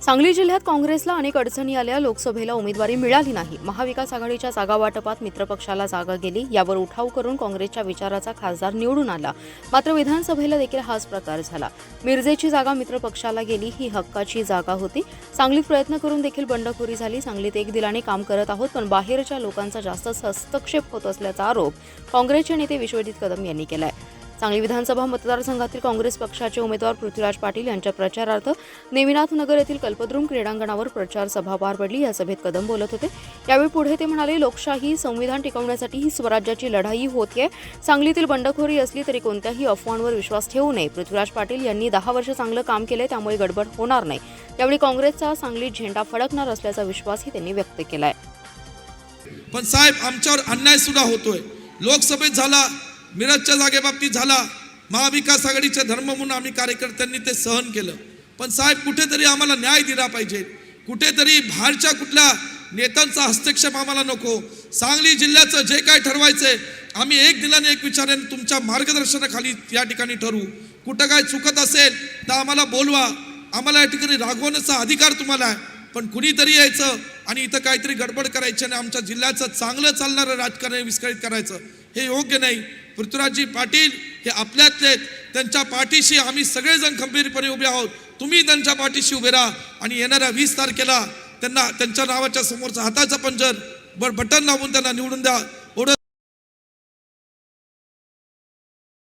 सांगली जिल्ह्यात काँग्रेसला अनेक अडचणी आल्या. लोकसभेला उमेदवारी मिळाली नाही. महाविकास आघाडीच्या जागा वाटपात मित्रपक्षाला जागा गेली. यावर उठाव करून काँग्रेसच्या विचाराचा खासदार निवडून आला. मात्र विधानसभेला देखील हाच प्रकार झाला. मिरजेची जागा मित्रपक्षाला गेली. ही हक्काची जागा होती. सांगलीत प्रयत्न करून देखील बंडखोरी झाली. सांगलीत एक दिलाने काम करत आहोत, पण बाहेरच्या लोकांचा जास्त हस्तक्षेप होत असल्याचा आरोप काँग्रेसचे नेते विश्वजित कदम यांनी केला आहे. सांगली विधानसभा मतदारसंघातील काँग्रेस पक्षाचे उमेदवार पृथ्वीराज पाटील यांच्या प्रचारार्थ नेमिनाथ नगर येथील कल्पद्रुम क्रीडांगणावर प्रचार सभा पार पडली. या सभेत कदम बोलत होते. यावेळी पुढे ते म्हणाले, लोकशाही संविधान टिकवण्यासाठी ही स्वराज्याची लढाई होतीये. सांगलीतील बंडखोरी असली तरी कोणत्याही अफवांवर विश्वास ठेवू नये. पृथ्वीराज पाटील यांनी 10 वर्ष चांगलं काम केले, त्यामुळे गडबड होणार नाही. यावेळी काँग्रेसचा सांगलीत झेंडा फडकणार असल्याचा विश्वासही त्यांनी व्यक्त केलाय. पण साहेब, आमच्यावर अन्याय सुद्धा होतोय. लोकसभेत झाला, मिरजच्या जागेबाबतीत झाला, महाविकास आघाडीचे धर्म म्हणून आम्ही कार्यकर्त्यांनी ते सहन केलं. पण साहेब, कुठेतरी आम्हाला न्याय दिला पाहिजे. कुठेतरी बाहेरच्या कुठल्या नेत्यांचा हस्तक्षेप आम्हाला नको. सांगली जिल्ह्याचं जे काय ठरवायचंय आम्ही एक दिलाने एक विचाराने तुमच्या मार्गदर्शनाखाली या ठिकाणी ठरवू. कुठं काय चुकत असेल तर आम्हाला बोलवा. आम्हाला या ठिकाणी रागवण्याचा अधिकार तुम्हाला आहे. पण कुणीतरी यायचं आणि इथं काहीतरी गडबड करायची आणि आमच्या जिल्ह्याचं चांगलं चालणारं राजकारण विस्कळीत करायचं, हे योग्य नाही. पृथ्वीराजजी पाटील हे आपल्यातले, त्यांच्या पाठीशी आम्ही सगळेजण खंबीरपणे उभे आहोत. तुम्ही त्यांच्या पाठीशी उभे राहा आणि येणाऱ्या 20 तारखेला त्यांना त्यांच्या नावाच्या समोरचा हाताचा पंजर बटन दाबून त्यांना निवडून द्या.